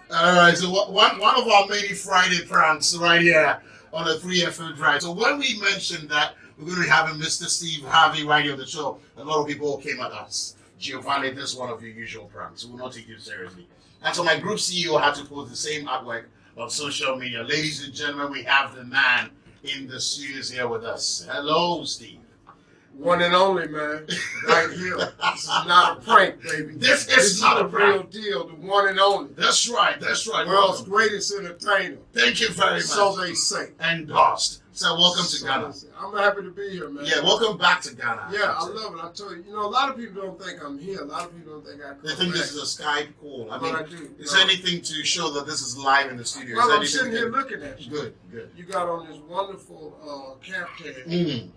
All right, so one of our many Friday pranks right here on the 3FM Drive. So when we mentioned that we're going to be having Mr. Steve Harvey right here on the show, a lot of people came at us. Giovanni, this is one of your usual pranks. We will not take you seriously. And so my group CEO had to post the same artwork on social media. Ladies and gentlemen, we have the man in the studios here with us. Hello, Steve. One and only, man. Right here. This is not a prank, baby. This is not the a prank. real deal. The one and only. That's right. That's right. World's greatest entertainer. Thank you very much. So they say. Endorsed. So welcome to Ghana. I'm happy to be here, man. Yeah, welcome back to Ghana. Yeah, I love it. I tell you, a lot of people don't think I'm here. A lot of people don't think I come They think back. this is a Skype call. I mean, I do. is there anything to show that this is live in the studio? Well, I'm sitting here looking at you. Good, good. You got on this wonderful cap tag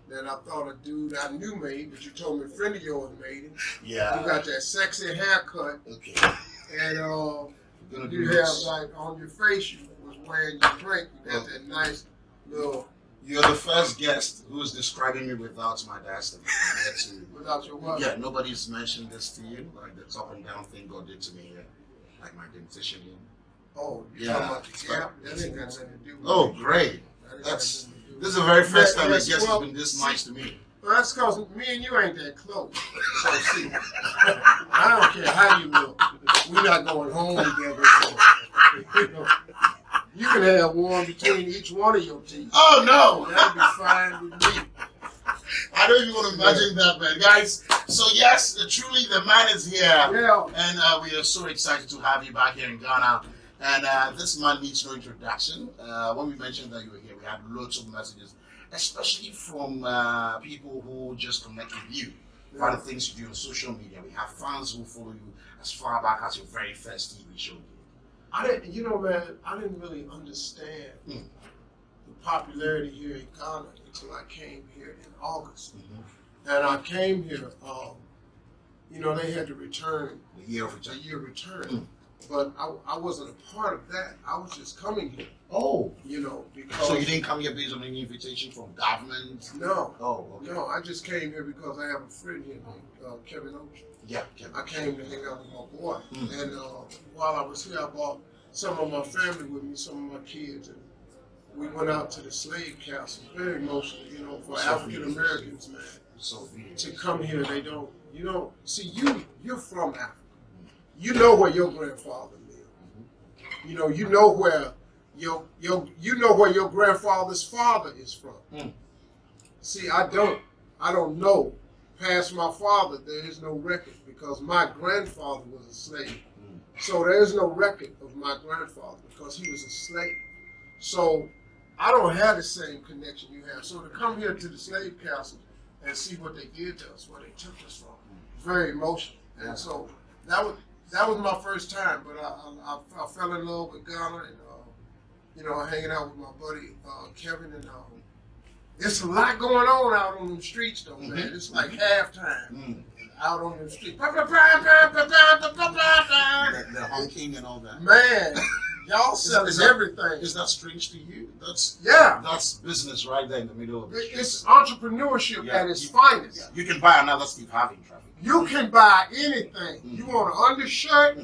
that I thought a dude I knew made, but you told me a friend of yours made it. Yeah. You got that sexy haircut. Okay. And you have, like, on your face, you was wearing your drink. You got that nice little... You're the first guest who is describing me without my destiny. Without your what? Yeah, nobody's mentioned this to you, like the top and down thing God did to me here, like my dentition. Oh, yeah. About the gap? That ain't got nothing to do with Oh, it. great. This is the very first time a guest has been this nice to me. Well, that's because me and you ain't that close. So, see, I don't care how you look. We're not going home together. So, you can have one between each one of your teeth. Oh, no. That'll be fine with me. I don't even want to imagine that, man. Guys, so yes, truly the man is here. Yeah. And we are so excited to have you back here in Ghana. And this man needs no introduction. When we mentioned that you were here, we had loads of messages, especially from people who just connect with you. One of the things you do on social media. We have fans who follow you as far back as your very first TV show. I didn't, man, I didn't really understand the popularity here in Ghana until I came here in August. And I came here, they had to return The year of return. But I wasn't a part of that. I was just coming here. Oh. Because... So you didn't come here based on any invitation from government? No. Oh, okay. No, I just came here because I have a friend here named Kevin Ocean. Yeah, Kevin. I came to hang out with my boy. And while I was here, I brought some of my family with me, some of my kids, and we went out to the slave castle. Very emotional, for African Americans, man. So to come here, they don't, see, you're from Africa. You know where your grandfather lived. You know where your grandfather's father is from. See, I don't know. Past my father, there is no record because my grandfather was a slave. So there is no record of my grandfather because he was a slave. So I don't have the same connection you have. So to come here to the slave castle and see what they did to us, where they took us from, very emotional. And so that was my first time. But I fell in love with Ghana and hanging out with my buddy Kevin and it's a lot going on out on the streets though, man. It's like halftime out on the street. The honking and all that. Man, y'all selling everything. Is that strange to you? Yeah. That's business right there in the middle of the street. It's entrepreneurship at its finest. Yeah. You can buy another Steve Harvey in traffic. You can buy anything. You want an undershirt,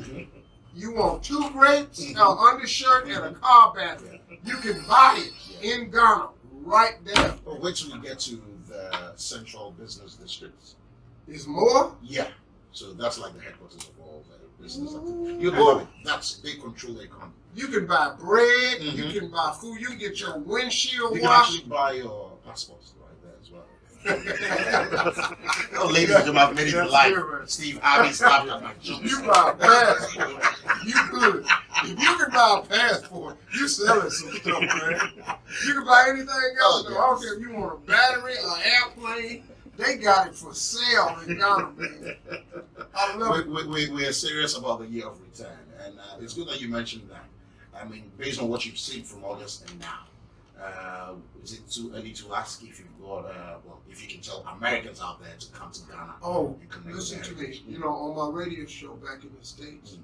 you want 2 grapes, an undershirt, and a car battery. You can buy it in Ghana right there. Oh, wait till you get to the central business districts. Is more? Yeah. So that's like the headquarters of all the business. You love it. They control the economy. You can buy bread, you can buy food, you can get your windshield You can washed. actually buy your passports right there as well. Oh, ladies and gentlemen, I've made it to life. Steve Harvey stopped at my jump. You buy a passport, you good. If you can buy a passport, you selling some stuff, man. You can buy anything else. Though. I don't care if you want a battery, an airplane. They got it for sale in Ghana, man. I love it. We're serious about the year of return, and it's good that you mentioned that. I mean, based on what you've seen from August and now, is it too early to ask if you've got, if you can tell Americans out there to come to Ghana? Oh, listen to me. On my radio show back in the States,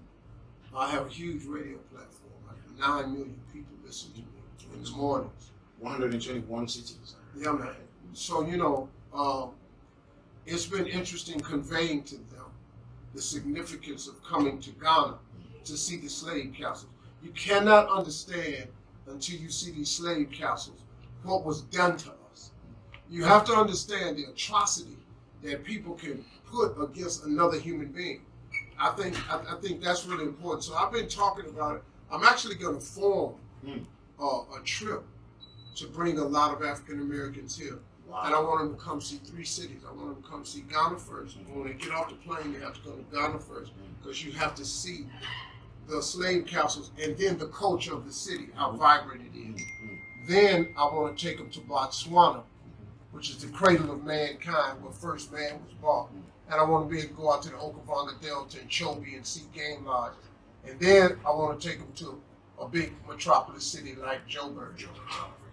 I have a huge radio platform. Like 9 million people listen to me in the mornings. 121 cities. Yeah, man. So, it's been interesting conveying to them the significance of coming to Ghana to see the slave castles. You cannot understand until you see these slave castles what was done to us. You have to understand the atrocity that people can put against another human being. I think that's really important. So I've been talking about it. I'm actually going to form a trip to bring a lot of African Americans here. Wow. And I want them to come see 3 cities. I want them to come see Ghana first. When they get off the plane, they have to go to Ghana first because you have to see the slave castles and then the culture of the city, how vibrant it is. Then I want to take them to Botswana, which is the cradle of mankind, where first man was born. And I want to be able to go out to the Okavango Delta and Chobe and see game lodges. And then I want to take them to a big metropolis city like Joburg,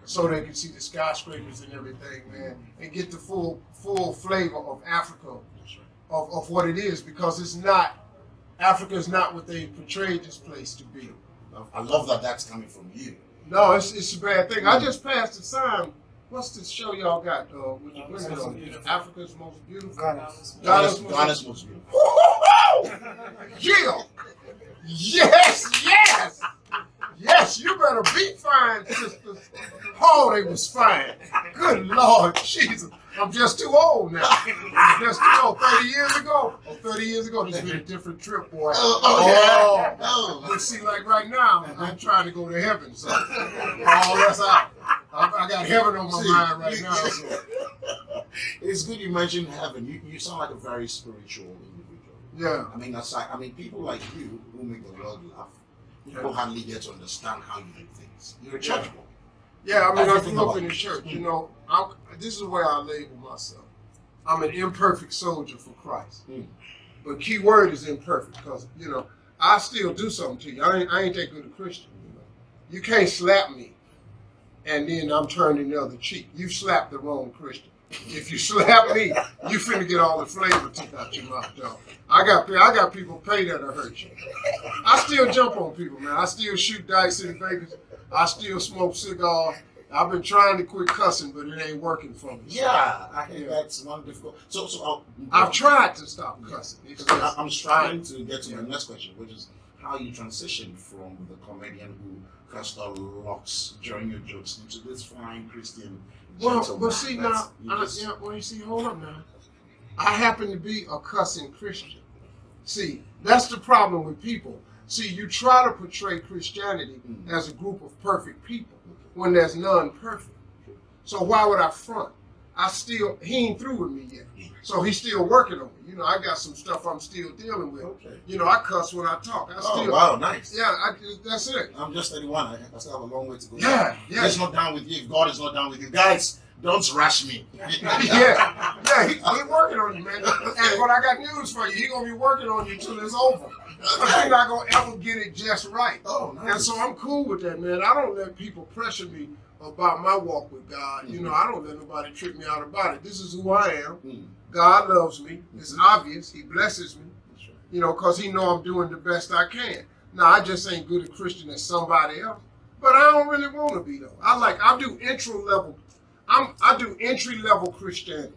so they can see the skyscrapers and everything, man, and get the full flavor of Africa, of what it is, because it's not, Africa is not what they portrayed this place to be. I love that that's coming from you. No, it's a bad thing. I just passed the sign. What's the show y'all got? With the women on it? Africa's Most Beautiful. Ghana's Most Beautiful. Yeah. Yes. Yes, you better be fine, sisters. Oh, they was fine. Good Lord, Jesus. I'm just too old now. I'm just too old. 30 years ago. Oh, 30 years ago, this been a different trip, boy. But see, like right now, I'm trying to go to heaven. So, that's out. I got heaven on my mind right now. So. It's good you mentioned heaven. You sound like a very spiritual individual. Yeah. I mean, that's like, people like you who make the world laugh. People hardly get to understand how you do things. You're a church boy. Yeah, I mean, I grew up in the church. You know, this is where I label myself. I'm an imperfect soldier for Christ. But key word is imperfect because, you know, I still do something to you. I ain't that good a Christian. You know, you can't slap me and then I'm turning the other cheek. You slapped the wrong Christian. If you slap me, you finna get all the flavor took out your mouth, dog. I got people pay that to hurt you. I still jump on people, man. I still shoot dice in Vegas. I still smoke cigars. I've been trying to quit cussing, but it ain't working for me. Yeah, I think that's one difficult. So I've tried to stop cussing. I'm trying to get to my next question, which is how you transitioned from the comedian who cussed a lot during your jokes into this fine Christian. Well, see now, you see, hold up now. I happen to be a cussing Christian. See, that's the problem with people. See, you try to portray Christianity as a group of perfect people when there's none perfect. So why would I front? He ain't through with me yet. So he's still working on me. You know, I got some stuff I'm still dealing with. Okay. You know, I cuss when I talk. Wow, nice. Yeah, that's it. I'm just 31. I still have a long way to go. Yeah. He's not down with you. If God is not down with you, guys, don't rush me. He's working on you, man. But I got news for you. He's going to be working on you till it's over. You're not going to ever get it just right. Oh, nice. And so I'm cool with that, man. I don't let people pressure me about my walk with God. You know, I don't let nobody trick me out about it. This is who I am. God loves me. It's obvious. He blesses me. You know, because he know I'm doing the best I can. Now, I just ain't good a Christian as somebody else. But I don't really want to be, though. I do intro level. I do entry level Christianity.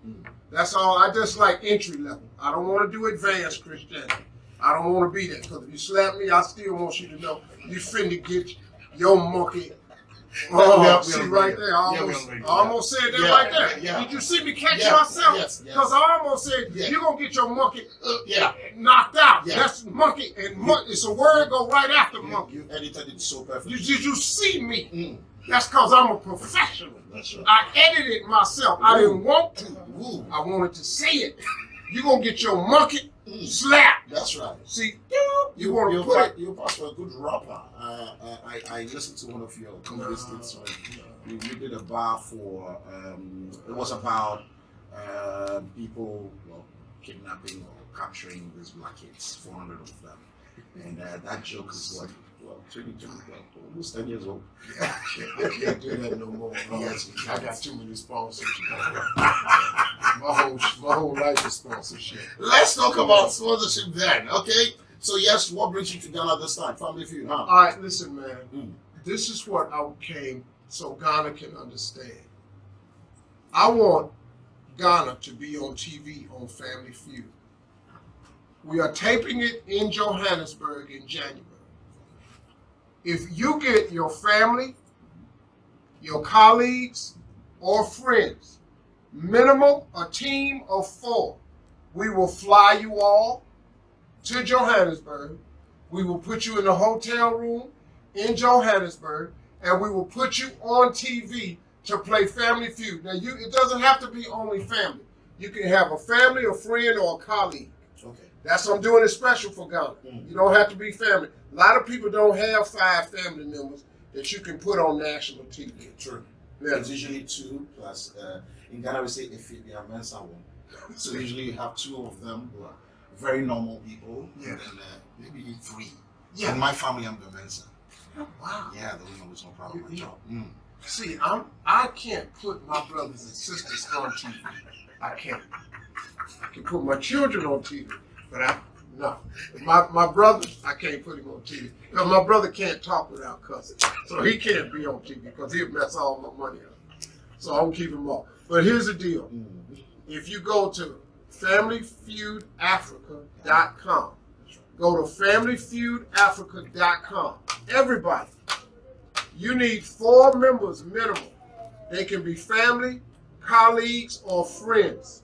That's all. I just like entry level. I don't want to do advanced Christianity. I don't want to be that. Because if you slap me, I still want you to know you finna get your monkey. See right there, I almost said that right there. Did you see me catch myself? Yes. Because I almost said, you're going to get your monkey knocked out. That's monkey, and it's a word go right after monkey. You edited it so perfectly. Did you see me? That's because I'm a professional. That's right. I edited it myself. I didn't want to. I wanted to say it. You're going to get your monkey slap. That's right. See, you want to put it. You're a good rapper. I listened to one of your comedy skits. You did a bar for, it was about people kidnapping or capturing these black kids, 400 of them. And that joke is like, 22, almost 10 years old. Yeah, I can't do that no more. I got too many sponsors. my whole life is sponsorship. Let's talk about sponsorship then, okay? So yes, what brings you to Ghana this time? Family Feud, huh? All right, listen, man. This is what I came so Ghana can understand. I want Ghana to be on TV on Family Feud. We are taping it in Johannesburg in January. If you get your family, your colleagues, or friends, minimum a team of 4, we will fly you all to Johannesburg. We will put you in a hotel room in Johannesburg, and we will put you on TV to play Family Feud. Now, it doesn't have to be only family. You can have a family, a friend, or a colleague. Okay. That's what I'm doing it special for Ghana. You don't have to be family. A lot of people don't have 5 family members that you can put on national TV. True. Yeah. It's usually 2 plus, in Ghana we say if you have mensa one. So usually you have 2 of them who are very normal people, and then maybe 3. Yeah. In my family, I'm the mensa. Oh, wow. Yeah, there was no problem at all. See, I can't put my brothers and sisters on TV. I can't. I can put my children on TV, but no. My brother, I can't put him on TV because my brother can't talk without cussing, so he can't be on TV because he'll mess all my money up. So I'm keeping him off. But here's the deal: if you go to FamilyFeudAfrica.com, go to FamilyFeudAfrica.com. Everybody, you need 4 members minimum. They can be family, colleagues, or friends.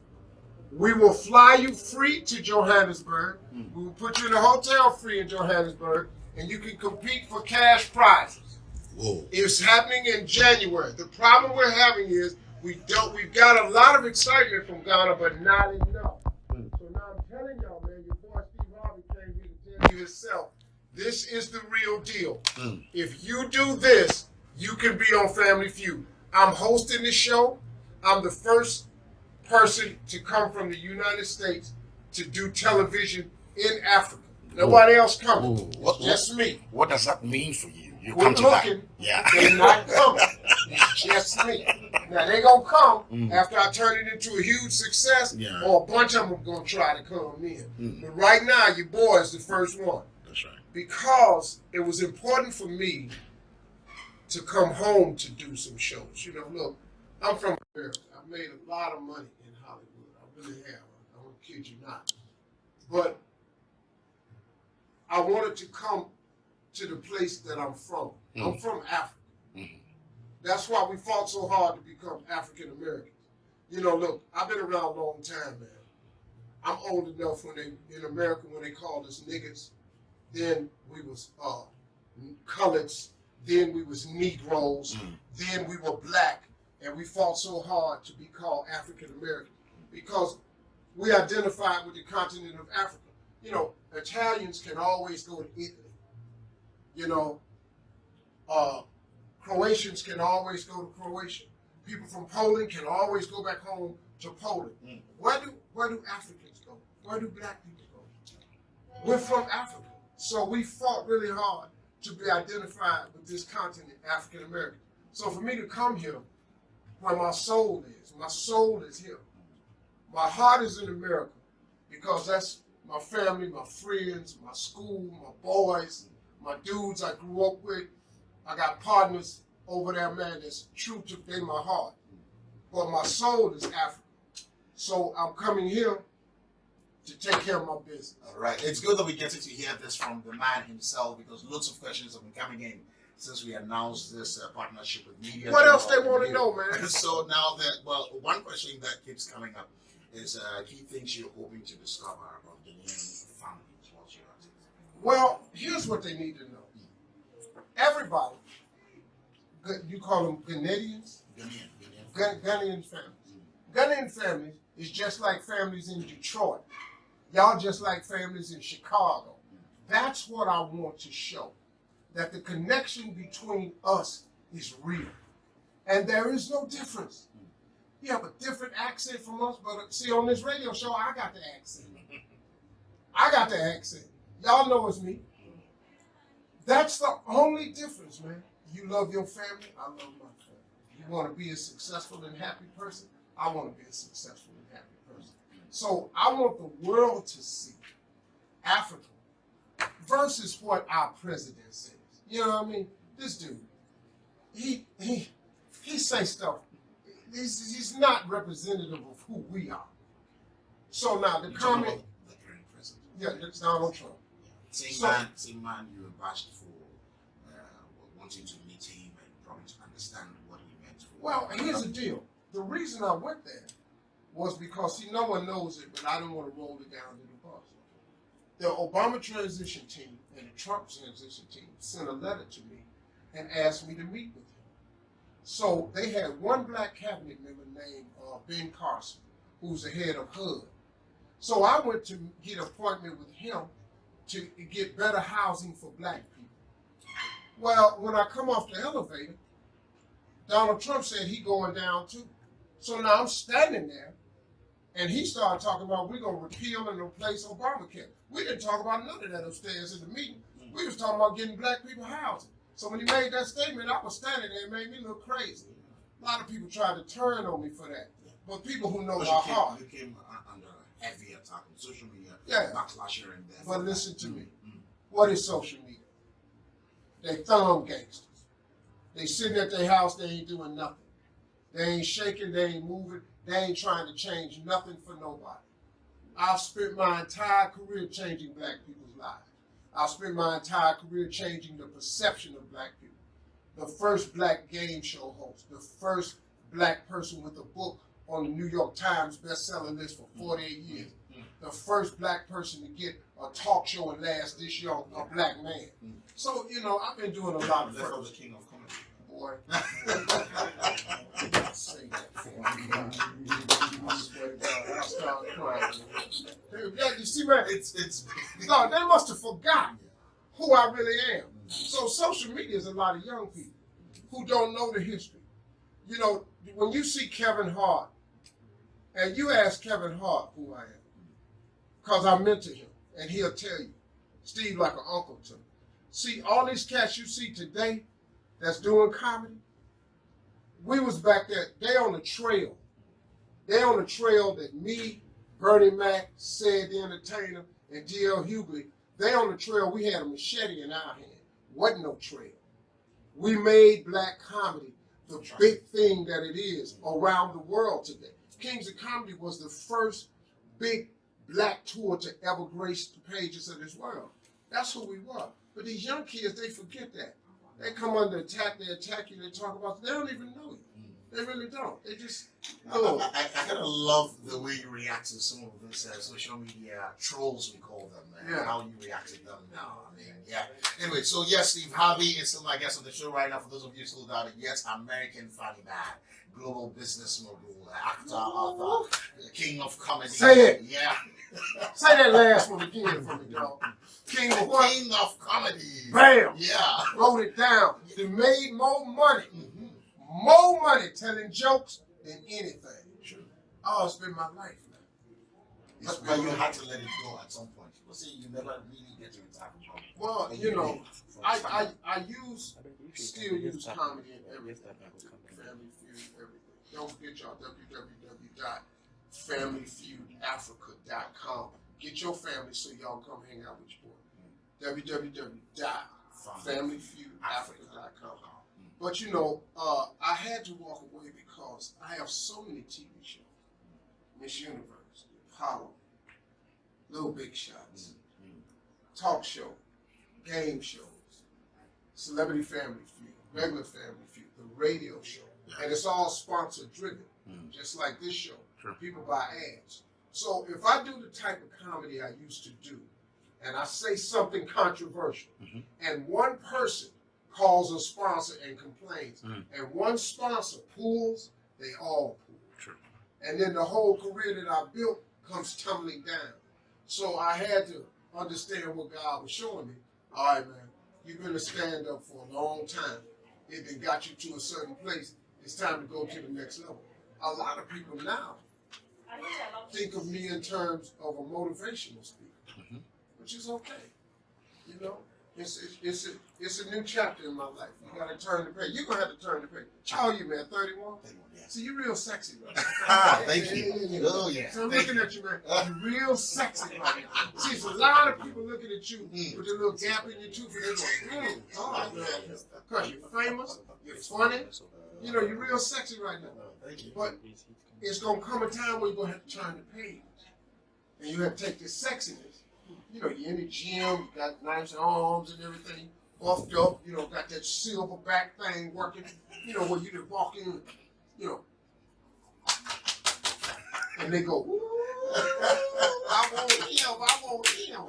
We will fly you free to Johannesburg. We will put you in a hotel free in Johannesburg, and you can compete for cash prizes. Whoa. It's happening in January. The problem we're having is we've got a lot of excitement from Ghana, but not enough. So now I'm telling y'all, man, your boy Steve Harvey came here to tell you himself, this is the real deal. If you do this, you can be on Family Feud. I'm hosting the show. I'm the first person to come from the United States to do television in Africa. Nobody else coming. Just me. What does that mean for you? You We're come to looking. that. Yeah. They're not coming. It's just me. Now they're gonna come after I turn it into a huge success, or a bunch of them gonna try to come in. But right now, your boy is the first one. That's right. Because it was important for me to come home to do some shows. You know, look, I'm from America. I've made a lot of money in Hollywood. I really have. I won't kid you not. But I wanted to come to the place that I'm from. I'm from Africa. That's why we fought so hard to become African Americans. You know, look, I've been around a long time, man. I'm old enough in America when they called us niggas. Then we was coloreds. Then we was Negroes. Then we were black. And we fought so hard to be called African American because we identified with the continent of Africa. You know, Italians can always go to Italy. You know, Croatians can always go to Croatia. People from Poland can always go back home to Poland. Where do Africans go? Where do black people go? We're from Africa. So we fought really hard to be identified with this continent, African American. So for me to come here, where my soul is here. My heart is in America because that's my family, my friends, my school, my boys, my dudes I grew up with. I got partners over there, man, that's true to my heart. But my soul is African. So I'm coming here to take care of my business. All right. It's good that we get to hear this from the man himself because lots of questions have been coming in since we announced this partnership with media. What else they want to know, man? So now one question that keeps coming up is key things you're hoping to discover about the new families. What's your answer? Well, here's what they need to know. Everybody, you call them Ghanaians? Ghanaian families. Ghanaian families is just like families in Detroit. Y'all just like families in Chicago. That's what I want to show. That the connection between us is real. And there is no difference. You have a different accent from us, but see, on this radio show, I got the accent. I got the accent. Y'all know it's me. That's the only difference, man. You love your family, I love my family. You want to be a successful and happy person, I want to be a successful and happy person. So I want the world to see Africa versus what our president says. You know what I mean? This dude, he says stuff. He's not representative of who we are. So now the comment, the current president. yeah, that's Donald Trump. Same man you were bashed for wanting to meet him and probably to understand what he meant. Well, here's the deal. The reason I went there was because, see, no one knows it, but I didn't want to roll it down to the bus. The Obama transition team and the Trump transition team sent a letter to me and asked me to meet with him. So they had one black cabinet member named Ben Carson, who's the head of HUD. So I went to get an appointment with him to get better housing for black people. Well, when I come off the elevator, Donald Trump said he going down too. So now I'm standing there, and he started talking about we're going to repeal and replace Obamacare. We didn't talk about none of that upstairs in the meeting. We was talking about getting black people housing. So when he made that statement, I was standing there, it made me look crazy. A lot of people tried to turn on me for that. But people who know my heart. You came under heavy attack on social media, backlash here and there. But listen to me. What is social media? They thumb gangsters. They sitting at their house, they ain't doing nothing. They ain't shaking, they ain't moving, they ain't trying to change nothing for nobody. I've spent my entire career changing black people's lives. I've spent my entire career changing the perception of black people. The first black game show host, the first black person with a book on the New York Times bestseller list for 48 years. The first black person to get a talk show and last this young, a black man. So, you know, I've been doing a lot of the king of comedy. Boy. Say that for me. I swear to God, I'll start crying. You see, man, it's no, they must have forgotten who I really am. So social media is a lot of young people who don't know the history. You know, when you see Kevin Hart, and you ask Kevin Hart who I am, because I mentor him, and he'll tell you, Steve like an uncle to me. See, all these cats you see today that's doing comedy, we was back there, they on the trail. They on the trail that me, Bernie Mac, Said the Entertainer, and D.L. Hughley, they on the trail, we had a machete in our hand. Wasn't no trail. We made black comedy the big thing that it is around the world today. Kings of Comedy was the first big black tour to ever grace the pages of this world. That's who we were. But these young kids, they forget that. They come under attack, they attack you, they talk about, they don't even know you. They really don't. They just, oh. I kind of love the way you react to some of those social media trolls, we call them, and how you react to them now. I mean, yeah. Anyway, so yes, Steve Harvey is still my guest on the show right now. For those of you still doubting, yes, American funny man, global business mogul, actor, author, king of comedy. Say it. Yeah. Say that last one again for me, dog. King of what? King of comedy. Bam. Yeah. Wrote it down. They made more money. More money telling jokes than anything. True. Oh, it's been my life, man. But you had to let it go at some point. You see, you never really get to retire. Well, you know, I still use comedy in everything. Family Feud, everything. Don't forget y'all, www.familyfeudafrica.com. Get your family so y'all come hang out with your boy. www.familyfeudafrica.com. But you know, I had to walk away because I have so many TV shows. Miss Universe, Apollo, Little Big Shots, talk show, game shows, Celebrity Family Feud, regular Family Feud, the radio show. And it's all sponsor driven, just like this show. Sure. People buy ads. So if I do the type of comedy I used to do, and I say something controversial, and one person calls a sponsor and complains, and one sponsor pulls, they all pull. True. And then the whole career that I built comes tumbling down. So I had to understand what God was showing me. All right, man, you've been a stand-up for a long time. It then got you to a certain place. It's time to go to the next level. A lot of people now think of me in terms of a motivational speaker, which is okay. You know, it's a new chapter in my life. You got to turn the page. You're going to have to turn the page. How are you, man? 31? 31, yeah. See, you're real sexy right now. Thank you. Oh, yeah. So I'm looking at you, man. You're real sexy right now. See, it's a lot of people looking at you with a little gap in your tooth, and they're going, oh, because you're famous, you're funny. You know, you're real sexy right now. Thank you. But it's going to come a time where you're going to have to turn the page. And you have to take this sexiness. You know, you're in the gym, you got nice arms and everything. buffed up, you know, got that silverback thing working, you know, where you can walk in, you know, and they go, "Ooh, I want him, I want him."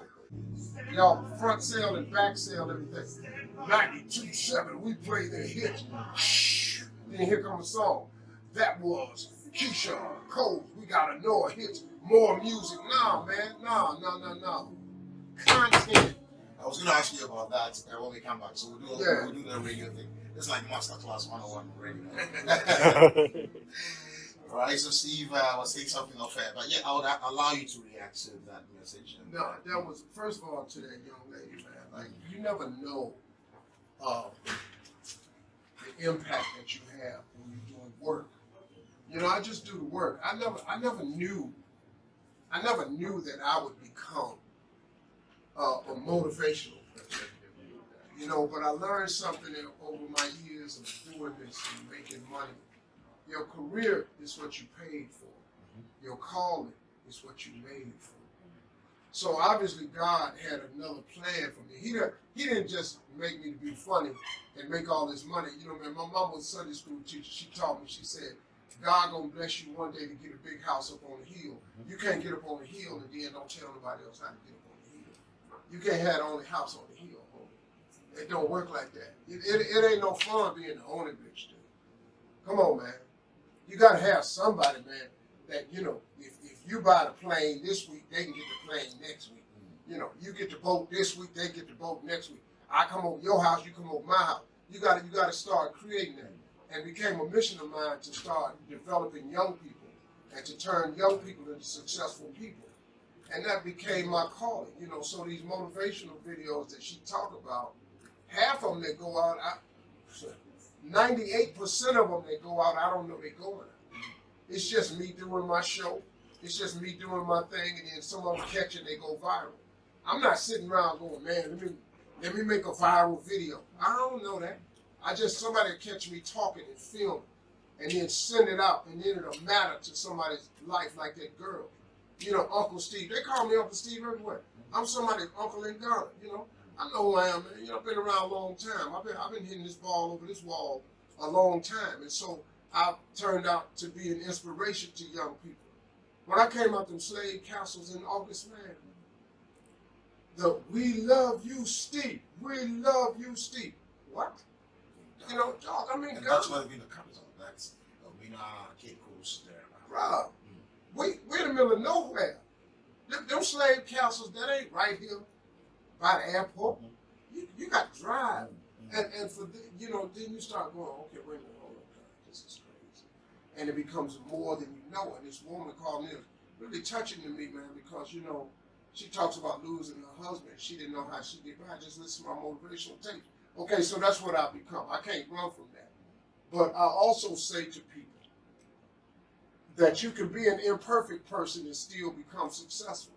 Y'all, front sale and back sale, everything. 92.7, we play the hits. Then here comes a song. That was Keisha Cole. We gotta know it hits. More music. Nah, man. No. Content. I was going to ask you about that when we come back. So we'll do the radio thing. It's like Masterclass 101 radio. Right, so Steve was saying something off air, but yeah, I would allow you to react to that message. No, that was, first of all, to that young lady, man. Like, you never know the impact that you have when you're doing work. You know, I just do the work. I never knew that I would become a motivational person. You know, but I learned something over my years of doing this and making money. Your career is what you paid for. Your calling is what you made for. So obviously God had another plan for me. He didn't just make me to be funny and make all this money. You know, man, my mom was a Sunday school teacher. She taught me, she said, God gonna bless you one day to get a big house up on the hill. You can't get up on the hill and then don't tell nobody else how to get up on the hill. You can't have the only house on the hill. It don't work like that. It ain't no fun being the only rich dude. Come on, man. You got to have somebody, man, that, you know, if you buy the plane this week, they can get the plane next week. You know, you get the boat this week, they get the boat next week. I come over your house, you come over my house. You got to start creating that. And it became a mission of mine to start developing young people and to turn young people into successful people. And that became my calling, you know. So these motivational videos that she talked about, half of them that go out, 98% of them that go out, I don't know they're going. It's just me doing my show. It's just me doing my thing, and then some of them catch it, they go viral. I'm not sitting around going, man, let me make a viral video. I don't know that. Somebody catch me talking and film it, and then send it out, and then it'll matter to somebody's life, like that girl. You know, Uncle Steve. They call me Uncle Steve everywhere. I'm somebody's uncle in Ghana, you know. I know who I am, man. You know, I've been around a long time. I've been hitting this ball over this wall a long time. And so I've turned out to be an inspiration to young people. When I came out them slave castles in August, man, we love you, Steve. We love you, Steve. What? You know, I mean, and that's why we're the capital. That's we not Cape Coast there. Bruh, we're in the middle of nowhere. Them slave castles, that ain't right here by the airport. You got to drive. And for you know, then you start going, okay, wait a minute, hold on, God, this is crazy. And it becomes more than you know. And this woman called me really touching to me, man, because, you know, she talks about losing her husband. She didn't know how she'd get by. Just listen to my motivational tapes. Okay, so that's what I've become. I can't run from that. But I also say to people that you can be an imperfect person and still become successful.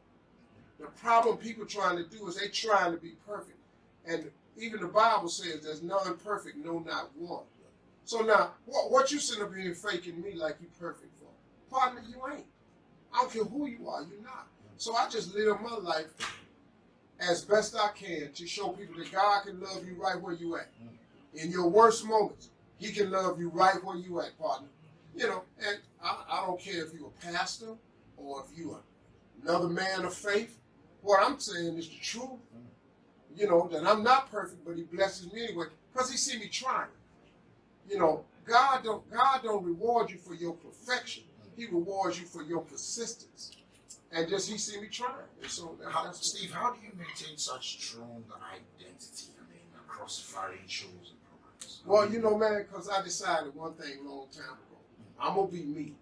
The problem people trying to do is they trying to be perfect. And even the Bible says there's none perfect, no, not one. So now, what you sitting up here faking me like you perfect for? Partner, you ain't. I don't care who you are, you're not. So I just live my life as best I can to show people that God can love you right where you at. In your worst moments, he can love you right where you at, partner. You know, and I don't care if you're a pastor or if you're another man of faith. What I'm saying is the truth. You know, that I'm not perfect, but he blesses me anyway, because he see me trying. You know, God don't reward you for your perfection. He rewards you for your persistence. And just he see me trying. And so Steve, how do you maintain such strong identity, across foreign shows and programs? Well, you know, man, because I decided one thing a long time ago. I'm going to be me.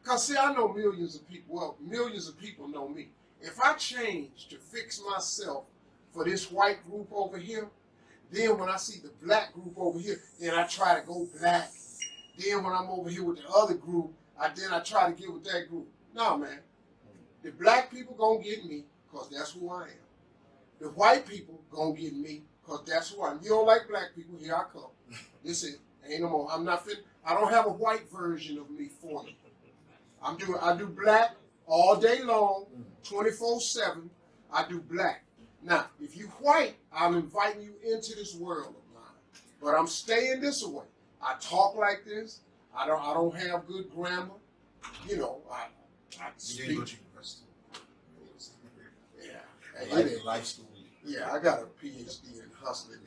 Because, see, I know millions of people. Well, millions of people know me. If I change to fix myself for this white group over here, then when I see the black group over here, then I try to go black. Then when I'm over here with the other group, I try to get with that group. No, man. The black people gonna get me because that's who I am. The white people gonna get me because that's who I am. You don't like black people, here I come. This is, ain't no more. I'm not fit. I don't have a white version of me for you. I do black all day long, 24/7. I do black. Now, if you white, I'm inviting you into this world of mine. But I'm staying this way. I talk like this. I don't have good grammar. You know, I speak. You didn't go to university. Yeah. Life school. Yeah, I got a PhD in hustling.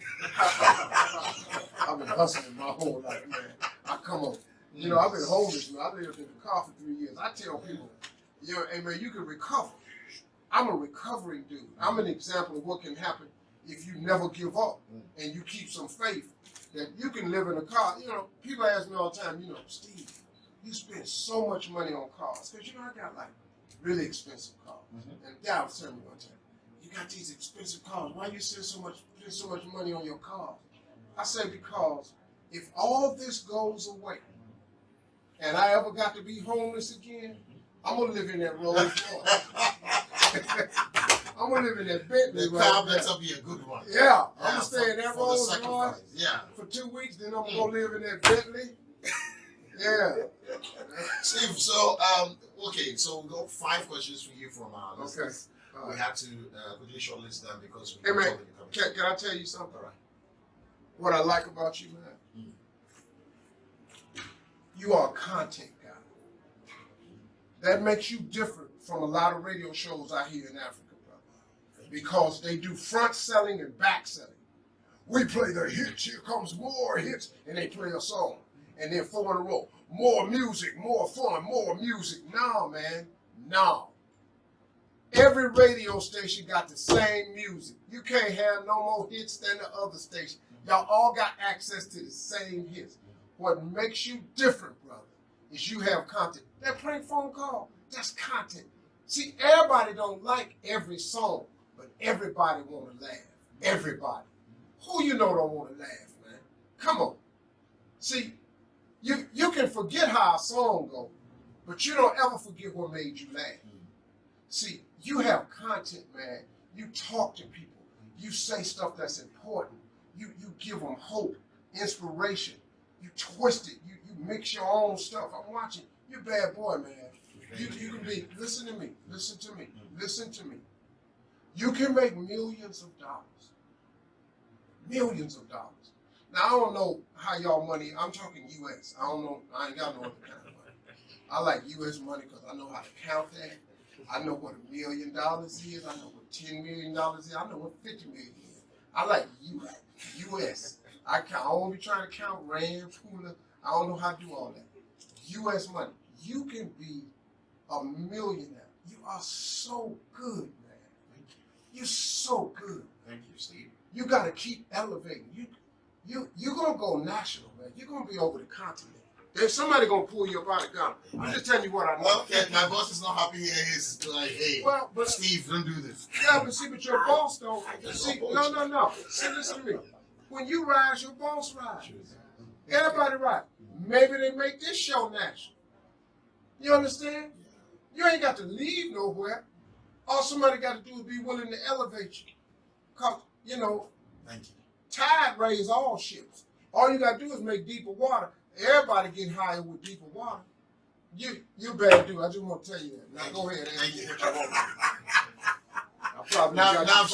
I've been hustling my whole life, man. I come on. You know, I've been homeless, man. I lived in the car for 3 years. I tell people, you know, hey, man, you can recover. I'm a recovering dude. I'm an example of what can happen if you never give up and you keep some faith that you can live in a car. You know, people ask me all the time, you know, Steve, you spend so much money on cars. Because, you know, I got like really expensive cars. And Dad was telling me one time, you got these expensive cars. Why you spend so much money on your cars? I say because if all this goes away and I ever got to be homeless again, I'm gonna live in that Rolls Royce. I'm gonna live in that Bentley. The car better be a good one. Yeah, I'm gonna stay in that Rolls Royce. Yeah. For 2 weeks, then I'm gonna live in that Bentley. Yeah. Steve, so okay, so we got 5 questions for you from our listeners. Okay. We have to quickly shortlist them because we Hey man, can I tell you something? All right. What I like about you, man, you are a content guy. That makes you different from a lot of radio shows out here in Africa, brother. Because they do front selling and back selling. We play the hits, here comes more hits, and they play a song. And then 4 in a row. More music, more fun, more music. No, man, no. Every radio station got the same music. You can't have no more hits than the other station. Y'all all got access to the same hits. What makes you different, brother, is you have content. That prank phone call, that's content. See, everybody don't like every song, but everybody want to laugh. Everybody. Who you know don't want to laugh, man? Come on. See, you can forget how a song goes, but you don't ever forget what made you laugh. See, you have content, man. You talk to people. You say stuff that's important. You give them hope, inspiration. You twist it. You mix your own stuff. I'm watching. You're a bad boy, man. You can be, listen to me, listen to me, listen to me. You can make millions of dollars. Millions of dollars. Now, I don't know how y'all money, I'm talking U.S. I don't know, I ain't got no other kind of money. I like U.S. money because I know how to count that. I know what $1 million is. I know what $10 million is. I know what $50 million is. I like U.S. I don't want to be trying to count rand, pula. I don't know how to do all that. U.S. money. You can be a millionaire. You are so good, man. Thank you. You're so good. Thank you, Steve. You got to keep elevating. You're going to go national, man. You're going to be over the continent. There's somebody going to pull you up out of Ghana. I'm just telling you what I know. Well, yeah, my boss is not happy here. He's like, hey, well, but Steve, don't do this. Yeah, but see, but your boss don't. See, no. See, listen to me. When you rise, your boss rise. Everybody rise. Maybe they make this show national. You understand? You ain't got to leave nowhere. All somebody got to do is be willing to elevate you. Because, you know, Thank you. tide raise all ships. All you got to do is make deeper water. Everybody get higher with deeper water. You're bad dude. I just want to tell you that. Now go ahead and Thank you. what you want. I probably Now I'm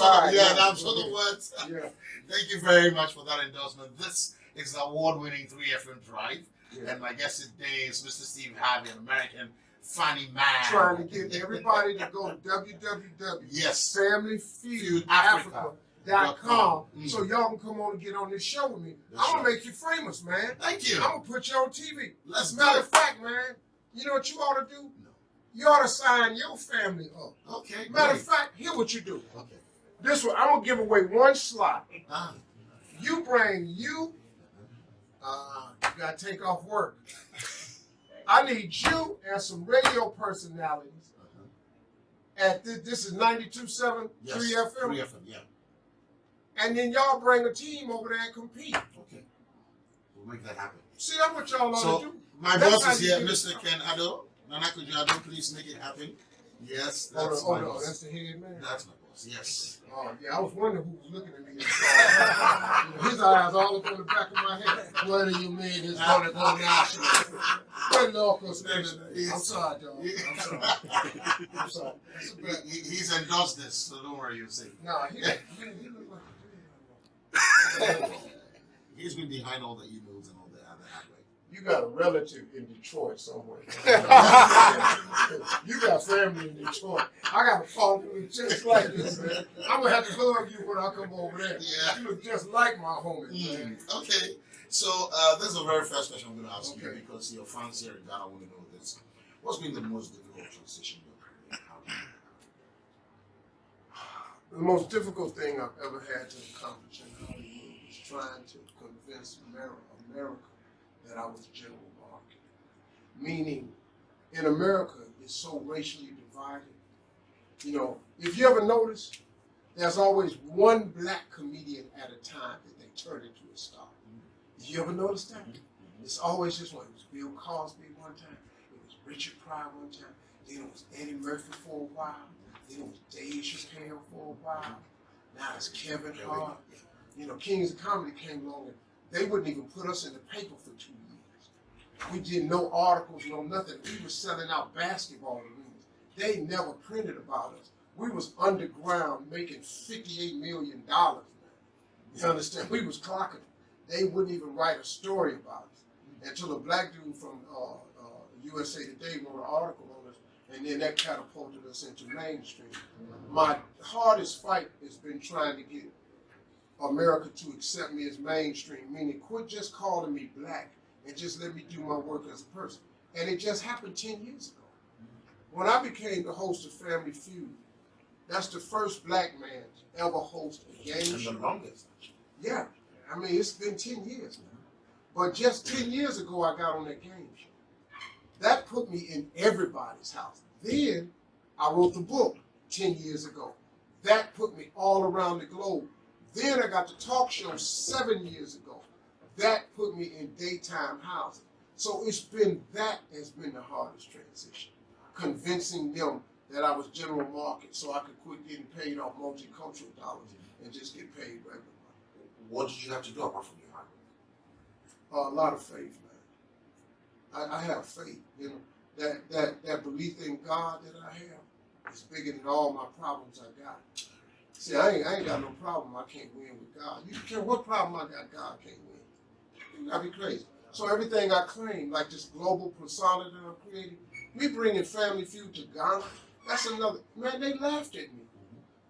sort of words. Yeah. Thank you very much for that endorsement. This is the award-winning 3FM Drive. Yeah. And my guest today is Mr. Steve Harvey, an American funny man. Trying to get everybody to go to www.familyfeudafrica.com so y'all can come on and get on this show with me. I'm going to make you famous, man. Thank you. I'm going to put you on TV. Let's Matter of fact, man, you know what you ought to do? No. You ought to sign your family up. Okay. Matter of fact, here's what you do. Okay. This one, I'm going to give away one slot. Ah. You bring you got to take off work. I need you and some radio personalities. At this is 92.7 Yes. 3FM. 3FM, yeah. And then y'all bring a team over there and compete. Okay. We'll make that happen. See, that's what y'all ought to do. My That's boss is how here, you do Mr. it. Ken Ado. Nana Kujado, please make it happen. Yes, Hold that's on, my boss. that's the head man. That's my boss. Yes. Oh, yeah, I was wondering who was looking at me. His eyes all up on the back of my head. What do you mean it's going to go national? What local station? I'm sorry, dog. I'm sorry. I'm sorry. He's endorsed this, so don't worry, you'll see. Nah, he looked like He's been behind all the emails and all the other hardware. you got a relative in Detroit somewhere. You got family in Detroit. I got a phone with just like this, man. I'm going to have to hug you when I come over there. Yeah. You look just like my homie, man. Okay. So this is the very first question I'm going to ask you because your fans here in Ghana want to know this. What's been the most difficult transition in your career? How do you The most difficult thing I've ever had to accomplish in Hollywood was trying to convince America that I was general market. Meaning, in America, it's so racially divided. You know, if you ever notice, there's always one black comedian at a time that they turn into a star. Did you ever notice that? It's always just one. It was Bill Cosby one time. It was Richard Pryor one time. Then it was Eddie Murphy for a while. Then it was Dave Chappelle for a while. Now it's Kevin Hart. You know, Kings of Comedy came along and they wouldn't even put us in the paper for 2 years. We did no articles, no nothing. We were selling out basketball arenas. They never printed about us. We was underground making $58 million. Man. You understand? We was clocking. They wouldn't even write a story about us until a black dude from USA Today wrote an article on us, and then that catapulted us into mainstream. My hardest fight has been trying to get America to accept me as mainstream, meaning quit just calling me black and just let me do my work as a person. And it just happened 10 years ago. When I became the host of Family Feud, that's the first black man to ever host a game show. And the longest. Yeah, I mean, it's been 10 years now. But just 10 years ago, I got on that game show. That put me in everybody's house. Then I wrote the book 10 years ago. That put me all around the globe. Then I got the talk show 7 years ago. That put me in daytime housing. So it's been, that has been the hardest transition. Convincing them that I was general market so I could quit getting paid off multicultural dollars and just get paid regular money. What did you have to do apart from your hard work? A lot of faith, man. I have faith. You know, that belief in God that I have is bigger than all my problems I got. See, I ain't got no problem. I can't win with God. You care what problem I got, God can't win. You gotta be crazy. So everything I claim, like this global persona that I'm creating, me bringing Family Feud to Ghana, that's another. Man, they laughed at me.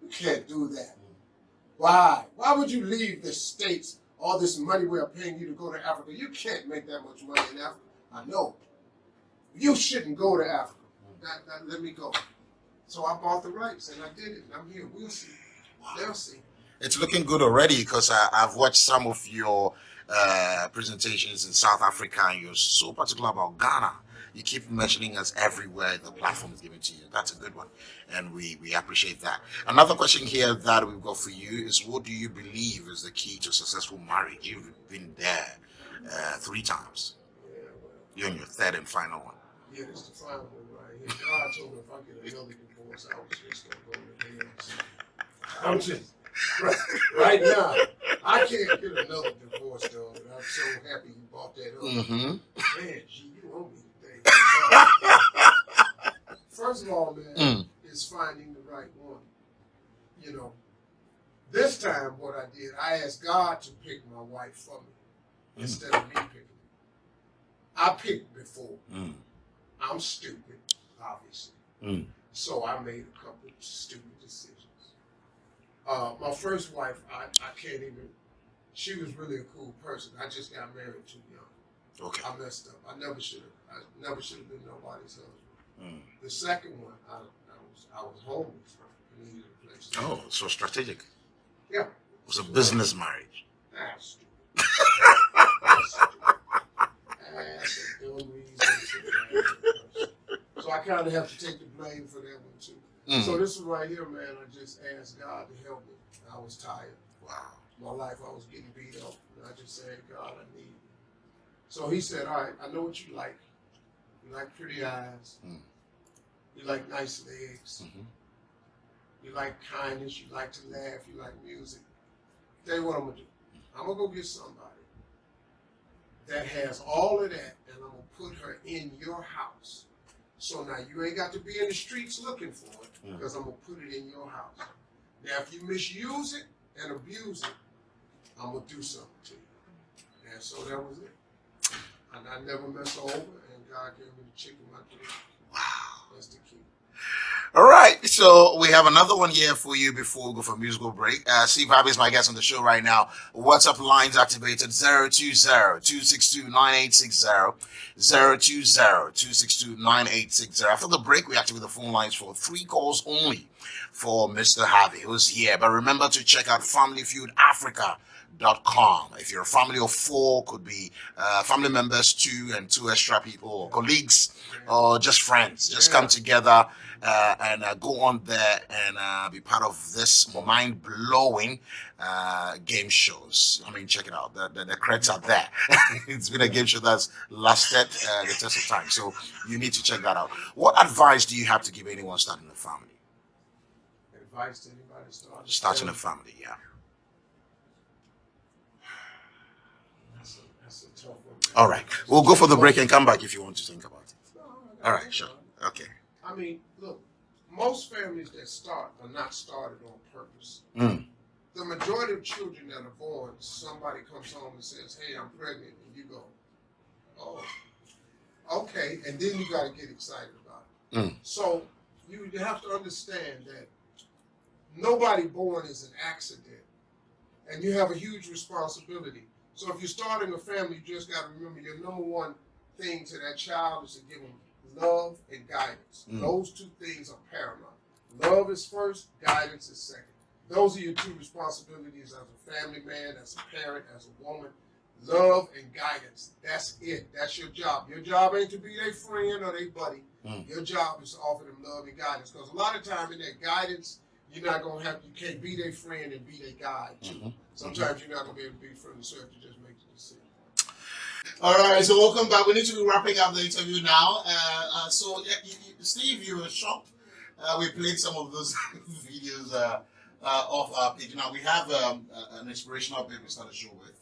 You can't do that. Why? Why would you leave the States, all this money we're paying you to go to Africa? You can't make that much money in Africa. I know. You shouldn't go to Africa. Let me go. So I bought the rights and I did it. And I'm here. We'll see. They'll see. It's looking good already because I've watched some of your presentations in South Africa and you're so particular about Ghana. You keep mentioning us everywhere the platform is given to you. That's a good one. And we appreciate that. Another question here that we've got for you is what do you believe is the key to successful marriage? You've been there 3 times. Yeah, well, You're in your 3rd and final one. yeah, this is the final one right here. God told me if I get another divorce, I was just going to go to hell. I'm just, right now, I can't get another divorce, though. And I'm so happy you brought that up. Mm-hmm. Man, gee, you owe me today. First of all, man, is finding the right one. You know, this time what I did, I asked God to pick my wife for me instead of me picking her. I picked before. I'm stupid, obviously. So I made a couple of stupid decisions. My first wife, I can't even, she was really a cool person. I just got married too young. Okay. I messed up. I never should have been nobody's husband. The second one, I was homeless. I needed a place to Oh, so strategic. Yeah. It was a business marriage. That's stupid. That's a dumb reason. So I kind of have to take the blame for that one too. So this one right here, man, I just asked God to help me. I was tired. Wow. My life, I was getting beat up. And I just said, God, I need you. So he said, all right, I know what you like. You like pretty eyes. You like nice legs. you like kindness, you like to laugh, you like music. Tell you what I'm gonna do. I'm gonna go get somebody that has all of that, and I'm gonna put her in your house. So now you ain't got to be in the streets looking for it, because I'm gonna put it in your house. Now if you misuse it and abuse it, I'm gonna do something to you. And so that was it. And I never mess over, and God gave me the chicken my day. Wow. That's the key. All right, so we have another one here for you before we go for a musical break. Steve Harvey is my guest on the show right now. WhatsApp lines activated 020-262-9860, 020-262-9860. After the break, we activate the phone lines for 3 calls only for Mr. Harvey, who's here. But remember to check out familyfeudafrica.com. If you're a family of 4, could be family members, 2 and 2 extra people, or colleagues, or just friends, just come together and go on there and be part of this mind-blowing game shows. I mean, check it out. The credits are there. It's been a game show that's lasted the test of time. So you need to check that out. What advice do you have to give anyone starting a family? Advice to anybody Starting a family, yeah. That's a tough one. All right. We'll go for the break and come back if you want to think about it. All right, sure. Okay. I mean, look, most families that start are not started on purpose. The majority of children that are born, somebody comes home and says, hey, I'm pregnant, and you go, oh, okay, and then you got to get excited about it. So you have to understand that nobody born is an accident, and you have a huge responsibility. So if you're starting a family, you just got to remember your number one thing to that child is to give them love and guidance. Those 2 things are paramount. Love is first, guidance is second. Those are your 2 responsibilities as a family man, as a parent, as a woman. Love and guidance. That's it. That's your job. Your job ain't to be their friend or their buddy. Your job is to offer them love and guidance. Because a lot of time in that guidance, you're not gonna have. You can't be their friend and be their guide too. Sometimes you're not gonna be able to be friendly, so you have to just make the decision. All right, so welcome back. We need to be wrapping up the interview now. So, Steve, you were shocked. We played some of those videos off our page. Now, we have an inspirational bit we start the show with.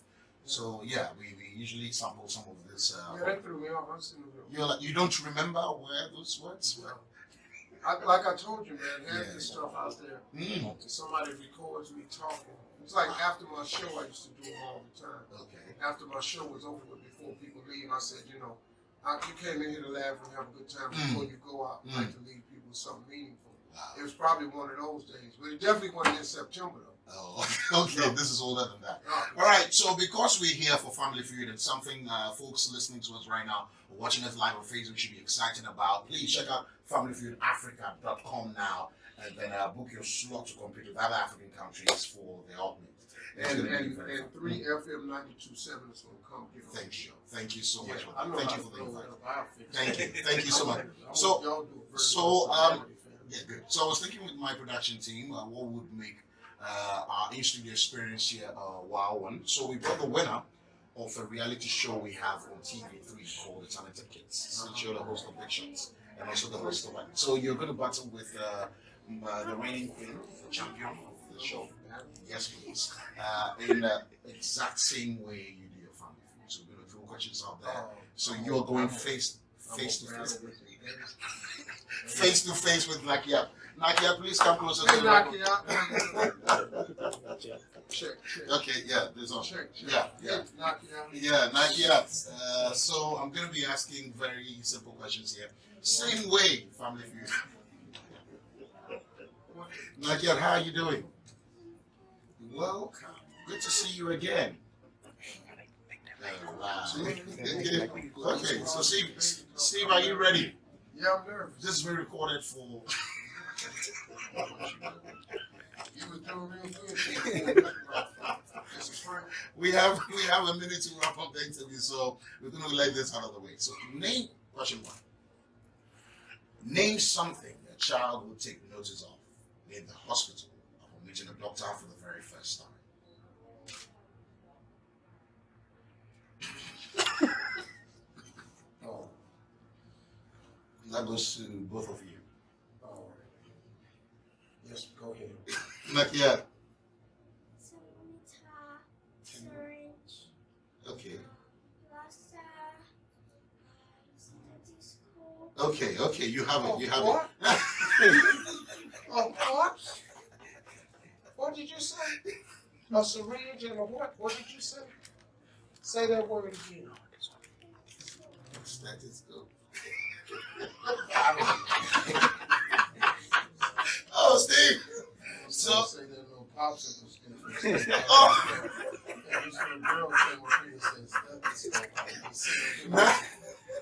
So, yeah, we usually sample some of this. That threw me off. You don't remember where those words were? Like I told you, man, half this stuff out there, and somebody records me talking. It's like after my show, I used to do them all the time. Okay. After my show was over with, before people leave, I said, you came in here to laugh and have a good time. Before you go out, I'd like to leave people with something meaningful. Wow. It was probably one of those days, but it definitely wasn't in September, though. Oh, okay. This is older than that. All right. So because we're here for Family Feud and something folks listening to us right now or watching us live on Facebook should be excited about, please check out familyfeudafrica.com now and then book your slot to compete with other African countries for the ultimate. And 3FM 92.7 is going to come get on the show. Thank you so much. I know Thank you how for to the blow invite. it up. I'll fix it. Thank you. Thank you so much. Yeah, good. So I was thinking with my production team, what would make our in-studio experience here a wow one. So we brought the winner of a reality show we have on TV3 called The Talented Kids. So it showed a host of pictures and also the host of it. So you're going to battle with the reigning queen, the champion of the show. Yes, please. In the exact same way you do your family food. So we're going to throw questions out there. So you're going face to face with Nakia. Nakia, please come closer to the Nakia. Check. Okay, yeah, there's on. Check. Yeah. Nakia. So I'm going to be asking very simple questions here. Same way, family feud. Nakia, how are you doing? Welcome. Good to see you again. Okay, so Steve, are you ready? Yeah, I'm nervous. This is being recorded for. You was doing real good. We have a minute to wrap up the interview, so we're going to let this out of the way. So, question 1. Name something a child would take notice of in the hospital upon meeting a doctor for the very first time. That goes to both of you. Just go ahead. Nakia. Syringe. Okay. Disclosed. Okay, you have it, you have What? it. What? What did you say? A syringe and a what? What did you say? Say that word again. Stethoscope. Oh, Steve. So, say that little popsicle stick. oh, And this little girl came up here and said,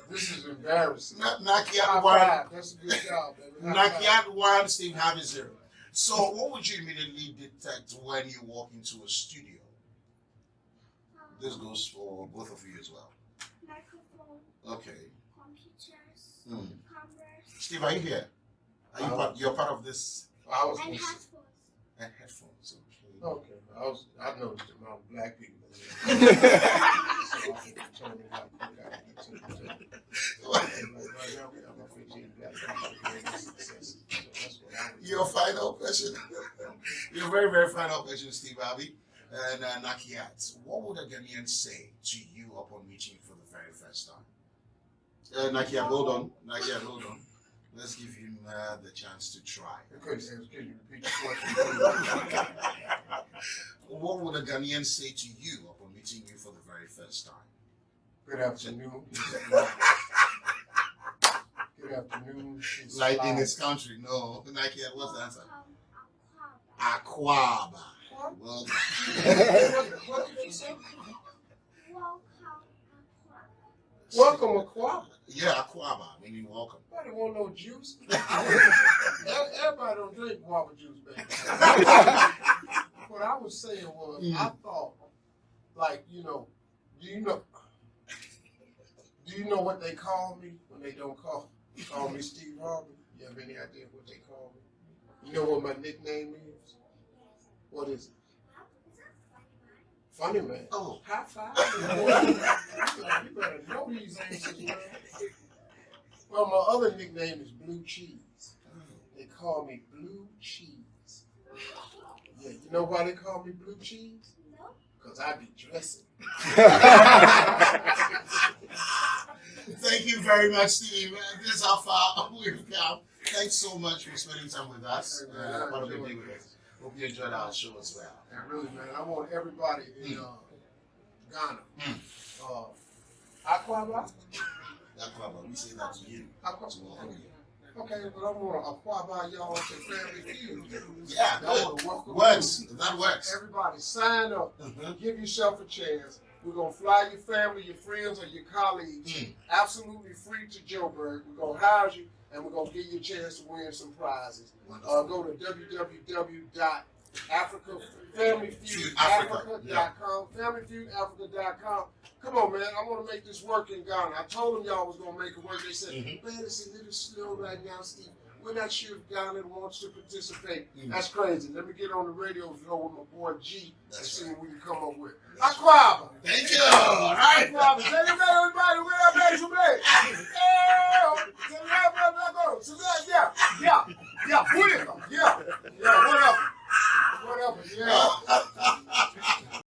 this is embarrassing. Nakia High one. five. That's a good job, baby. High five. Nakia one, Steve Harvey 0. So, what would you immediately detect when you walk into a studio? This goes for both of you as well. Microphone. Okay. Computers. Cameras. Steve, are you here? Are you part? You're part of this. I was And gonna say- headphones. And headphones. Okay. Okay, I noticed the amount of black people. So I can determine how quick I can get to the table. Right now, we have about 15 black people doing this success. So that's what I would Your final question. Your very, very final question, Steve Harvey. And Nakiat, what would a Ghanaian say to you upon meeting you for the very first time? Nakiat, hold on. Nakiat, hold on. Let's give him the chance to try. Can you repeat the question? What would a Ghanaian say to you upon meeting you for the very first time? Good afternoon. Good afternoon. It's Like in live. this country, no. Nakiat, what's the answer? Aquaba. Aquaba. What? Well, What did you say? Welcome, Welcome, Aquaba. yeah, Aquaba, meaning welcome. Nobody want no juice. Everybody don't drink guava juice, baby. What I was saying was, I thought, like, do you know what they call me when they don't call me Steve Harvey? You have any idea what they call me? You know what my nickname is? What is it? Funny man. Oh. High five. You better know these answers, man. Well, my other nickname is Blue Cheese. They call me Blue Cheese. Yeah, you know why they call me Blue Cheese? No. Because I be dressing. Thank you very much, Steve. This is how far we've come. Thanks so much for spending time with us. What a big day with us. Hope you enjoyed our show as well. And really, man, I want everybody in Ghana. Aquaba? Aquaba, we say that to you. Aquaba. To welcome you. Okay, but I want to Aquaba y'all to Family Feud. Yeah, I want to welcome works. you. That works. Everybody, sign up. Uh-huh. Give yourself a chance. We're going to fly your family, your friends, or your colleagues absolutely free to Joburg. We're going to house you, and we're going to give you a chance to win some prizes. Go to www.familyfeudafrica.com. Familyfeudafrica.com. Come on, man. I want to make this work in Ghana. I told them y'all was going to make it work. They said, man, it's a little slow right now, Steve. We're not sure if Ghana wants to participate. That's crazy. Let me get on the radio show with my boy G and see what we can come up with. Aquaba. Thank you. All right. Aquaba. Everybody, we're up next to me.